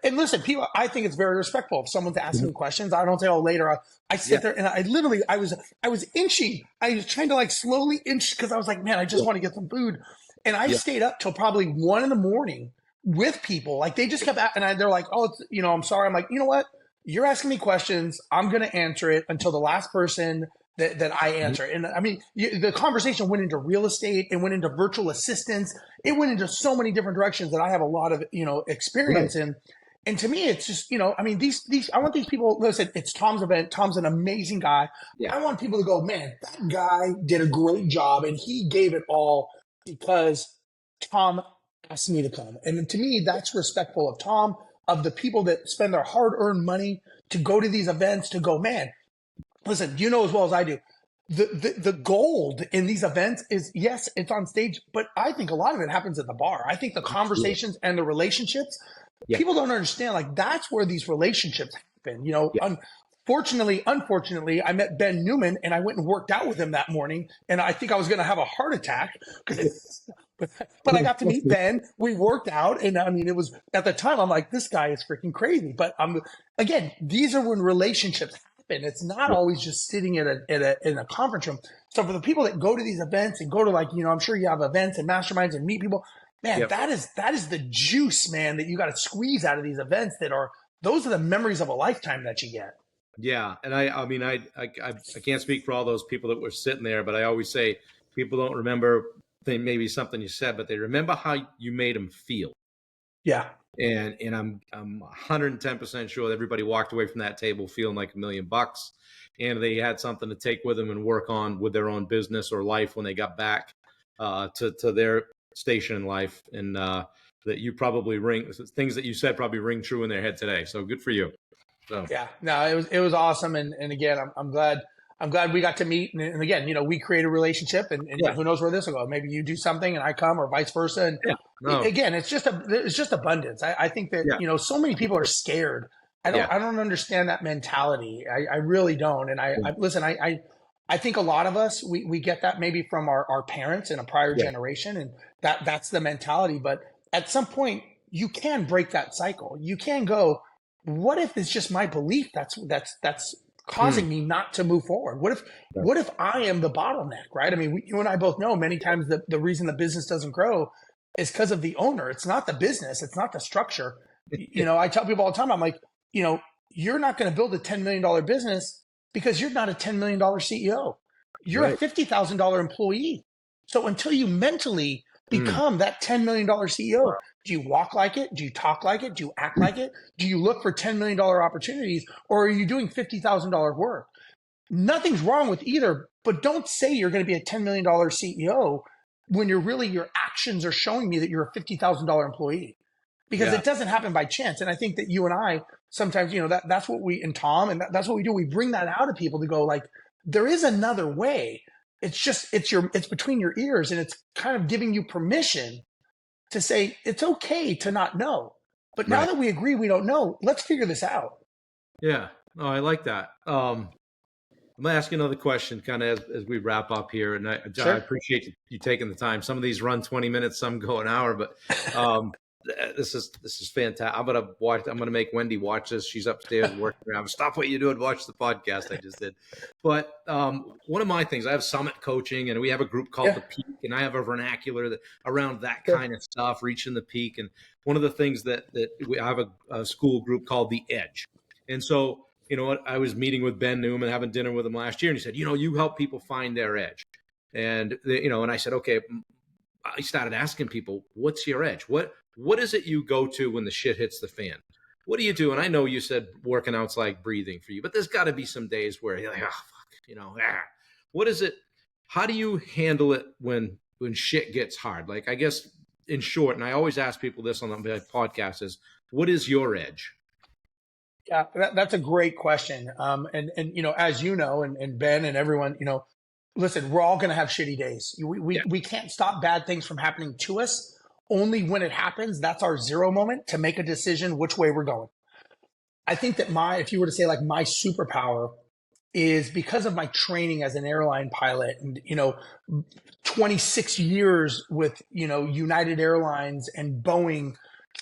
Speaker 2: And listen, people, I think it's very respectful. If someone's asking questions, I don't say, "Oh, later." I sit there and I was inching. I was trying to like slowly inch because I was like, man, I just want to get some food. And I stayed up till probably 1 a.m. with people. Like they just kept, and they're like, "Oh, I'm sorry." I'm like, you know what? You're asking me questions. I'm going to answer it until the last person that I answer. And I mean, the conversation went into real estate. It went into virtual assistants. It went into so many different directions that I have a lot of, experience in. And to me, it's just, I mean, I want these people, listen, it's Tom's event. Tom's an amazing guy. Yeah. I want people to go, man, that guy did a great job and he gave it all because Tom asked me to come. And to me, that's respectful of Tom, of the people that spend their hard-earned money to go to these events, to go, man, listen, you know as well as I do, the gold in these events is, yes, it's on stage, but I think a lot of it happens at the bar. I think the conversations and the relationships,
Speaker 1: Yeah.
Speaker 2: people don't understand, like that's where these relationships happen. Unfortunately, I met Ben Newman and I went and worked out with him that morning, and I think I was going to have a heart attack. But I got to meet Ben. We worked out, and I mean, it was at the time I'm like, this guy is freaking crazy. But again, these are when relationships happen. It's not always just sitting in a conference room. So for the people that go to these events and go to, like, I'm sure you have events and masterminds and meet people, man, that is the juice, man, that you got to squeeze out of these events. Those are the memories of a lifetime that you get.
Speaker 1: Yeah, and I mean, I can't speak for all those people that were sitting there, but I always say people don't remember maybe something you said, but they remember how you made them feel.
Speaker 2: Yeah,
Speaker 1: and I'm 110% sure that everybody walked away from that table feeling like $1 million, and they had something to take with them and work on with their own business or life when they got back to their station in life, and that you probably things that you said probably ring true in their head today. So good for you. So
Speaker 2: yeah, no, it was awesome, and again, I'm glad we got to meet, and again, we create a relationship, and who knows where this will go? Maybe you do something and I come, or vice versa. And again, it's just abundance. I think that so many people are scared. I don't understand that mentality. I really don't. And I listen. I think a lot of us we get that maybe from our parents in a prior generation, and that's the mentality. But at some point, you can break that cycle. You can go, what if it's just my belief that's causing me not to move forward? What if I am the bottleneck, right? I mean, you and I both know many times that the reason the business doesn't grow is because of the owner. It's not the business. It's not the structure. I tell people all the time, I'm like, you're not going to build a $10 million business because you're not a $10 million CEO. You're a $50,000 employee. So until you mentally become that $10 million CEO, do you walk like it? Do you talk like it? Do you act like it? Do you look for $10 million opportunities, or are you doing $50,000 work? Nothing's wrong with either, but don't say you're going to be a $10 million CEO when your actions are showing me that you're a $50,000 employee, because it doesn't happen by chance. And I think that you and I sometimes, that's what we, and Tom, and that's what we do. We bring that out of people to go, like, there is another way. It's between your ears, and it's kind of giving you permission to say it's okay to not know. But now that we agree we don't know, let's figure this out.
Speaker 1: Yeah. Oh, I like that. I'm going to ask you another question kind of as we wrap up here. And I appreciate you taking the time. Some of these run 20 minutes, some go an hour, but this is fantastic. I'm going to make Wendy watch this. She's upstairs working around. Stop what you're doing. Watch the podcast I just did. But one of my things, I have summit coaching, and we have a group called The Peak, and I have a vernacular around that kind of stuff, reaching the peak. And one of the things that I have a school group called The Edge. And so, I was meeting with Ben Newman, having dinner with him last year, and he said, you help people find their edge. And, and I said, okay, I started asking people, what's your edge? What is it you go to when the shit hits the fan? What do you do? And I know you said working out's like breathing for you, but there's got to be some days where you're like, fuck, what is it? How do you handle it when shit gets hard? Like, I guess in short, and I always ask people this on the podcast is, what is your edge?
Speaker 2: Yeah, that's a great question. And as you know, and Ben and everyone, listen, we're all going to have shitty days. We can't stop bad things from happening to us. Only when it happens, that's our zero moment to make a decision which way we're going. I think that if you were to say, like, my superpower is because of my training as an airline pilot, and 26 years with United Airlines and Boeing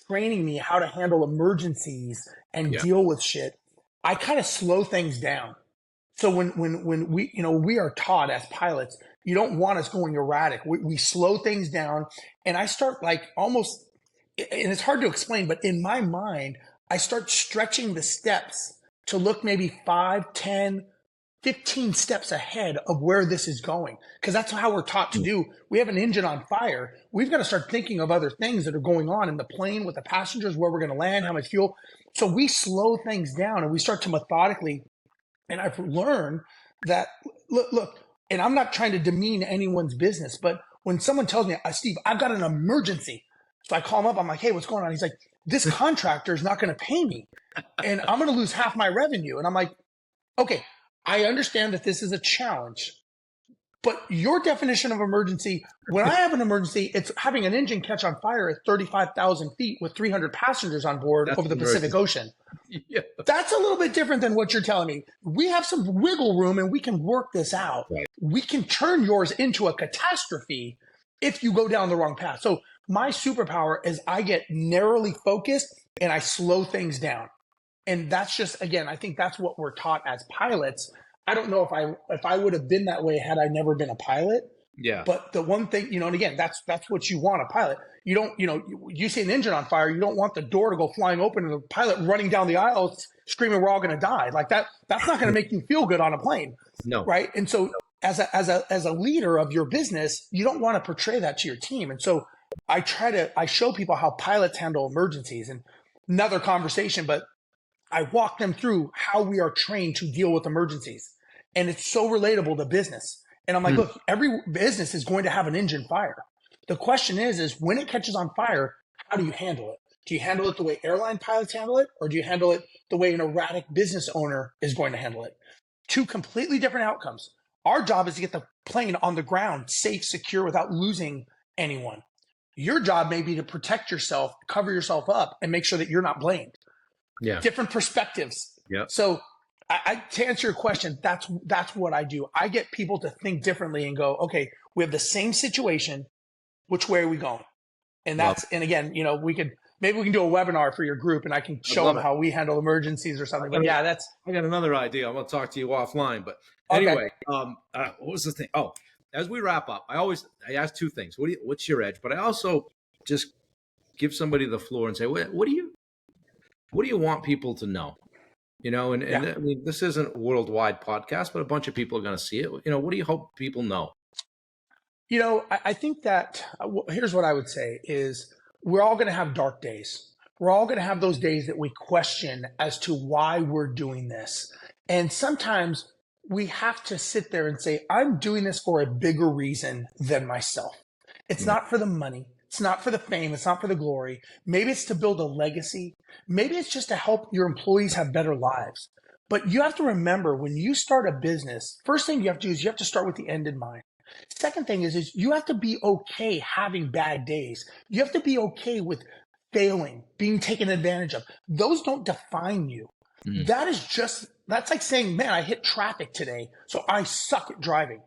Speaker 2: training me how to handle emergencies and deal with shit. I kind of slow things down. So when we are taught as pilots, you don't want us going erratic. We slow things down, and I start, like, almost, and it's hard to explain, but in my mind, I start stretching the steps to look maybe 5, 10, 15 steps ahead of where this is going. Because that's how we're taught to do. We have an engine on fire. We've got to start thinking of other things that are going on in the plane with the passengers, where we're going to land, how much fuel. So we slow things down, and we start to methodically. And I've learned that, look, and I'm not trying to demean anyone's business, but when someone tells me, Steve, I've got an emergency. So I call him up. I'm like, hey, what's going on? He's like, this contractor is not going to pay me, and I'm going to lose half my revenue. And I'm like, okay, I understand that this is a challenge. But your definition of emergency, when I have an emergency, it's having an engine catch on fire at 35,000 feet with 300 passengers on board over the Pacific Ocean.
Speaker 1: Yeah.
Speaker 2: That's a little bit different than what you're telling me. We have some wiggle room and we can work this out.
Speaker 1: Right.
Speaker 2: We can turn yours into a catastrophe if you go down the wrong path. So my superpower is I get narrowly focused and I slow things down. And that's just, again, I think that's what we're taught as pilots. I don't know if I would have been that way had I never been a pilot.
Speaker 1: Yeah.
Speaker 2: But the one thing, and again, that's what you want a pilot. You don't, you see an engine on fire, you don't want the door to go flying open and the pilot running down the aisle screaming, "We're all going to die." Like that. That's not going to make you feel good on a plane.
Speaker 1: No.
Speaker 2: Right. And so as a leader of your business, you don't want to portray that to your team. And so I show people how pilots handle emergencies, and another conversation, but I walk them through how we are trained to deal with emergencies. And it's so relatable to business. And I'm like, look, every business is going to have an engine fire. The question is when it catches on fire, how do you handle it? Do you handle it the way airline pilots handle it? Or do you handle it the way an erratic business owner is going to handle it? Two completely different outcomes. Our job is to get the plane on the ground, safe, secure, without losing anyone. Your job may be to protect yourself, cover yourself up, and make sure that you're not blamed.
Speaker 1: Yeah.
Speaker 2: Different perspectives.
Speaker 1: Yeah.
Speaker 2: So to answer your question, that's what I do. I get people to think differently and go, okay, we have the same situation. Which way are we going? And and again, maybe we can do a webinar for your group and I can show them how we handle emergencies or something. But yeah,
Speaker 1: I got another idea. I'm going to talk to you offline, but anyway, what was the thing? Oh, as we wrap up, I ask two things. What's your edge? But I also just give somebody the floor and say, what do you want people to know? I mean, this isn't a worldwide podcast, but a bunch of people are going to see it. What do you hope people know?
Speaker 2: I think that here's what I would say is we're all going to have dark days. We're all going to have those days that we question as to why we're doing this. And sometimes we have to sit there and say, I'm doing this for a bigger reason than myself. It's not for the money. It's not for the fame. It's not for the glory. Maybe it's to build a legacy. Maybe it's just to help your employees have better lives. But you have to remember, when you start a business, first thing you have to do is you have to start with the end in mind. Second thing is you have to be okay having bad days. You have to be okay with failing, being taken advantage of. Those don't define you. That's like saying, man, I hit traffic today, so I suck at driving.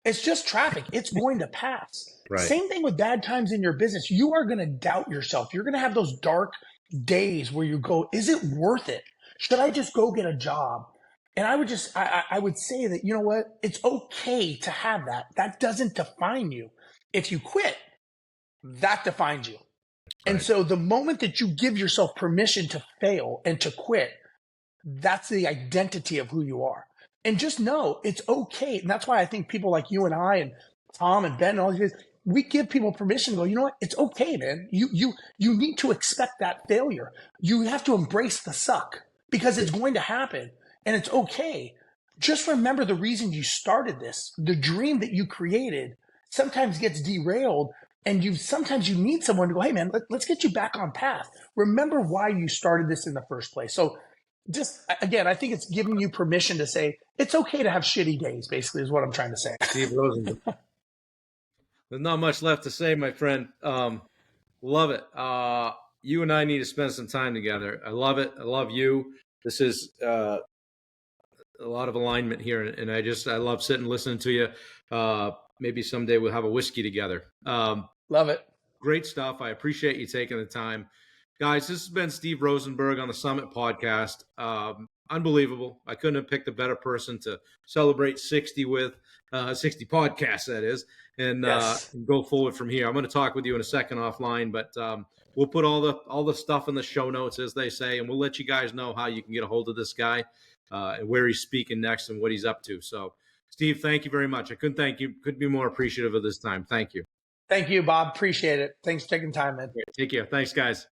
Speaker 2: It's just traffic. It's going to pass. Right. Same thing with bad times in your business. You are going to doubt yourself. You're going to have those dark days where you go, is it worth it? Should I just go get a job? And I would say that, you know what? It's okay to have that. That doesn't define you. If you quit, that defines you. Right. And so the moment that you give yourself permission to fail and to quit, that's the identity of who you are. And just know it's okay. And that's why I think people like you and I and Tom and Ben and all these guys, we give people permission to go, you know what? It's okay, man. You need to expect that failure. You have to embrace the suck because it's going to happen. And it's okay. Just remember the reason you started this. The dream that you created sometimes gets derailed, and sometimes you need someone to go, hey, man, let's get you back on path. Remember why you started this in the first place. So just, again, I think it's giving you permission to say, it's okay to have shitty days, basically, is what I'm trying to say.
Speaker 1: Steve Rosenberg. There's not much left to say, my friend. Love it. You and I need to spend some time together. I love it. I love you. This is a lot of alignment here, and I love sitting and listening to you. Maybe someday we'll have a whiskey together.
Speaker 2: Love it.
Speaker 1: Great stuff. I appreciate you taking the time. Guys, this has been Steve Rosenberg on the Summit Podcast. Unbelievable. I couldn't have picked a better person to celebrate 60 with, 60 podcasts, that is, and go forward from here. I'm going to talk with you in a second offline, but we'll put all the stuff in the show notes, as they say, and we'll let you guys know how you can get a hold of this guy and where he's speaking next and what he's up to. So, Steve, thank you very much. I couldn't be more appreciative of this time. Thank you.
Speaker 2: Thank you, Bob. Appreciate it. Thanks for taking time, man.
Speaker 1: Take care. Thanks, guys.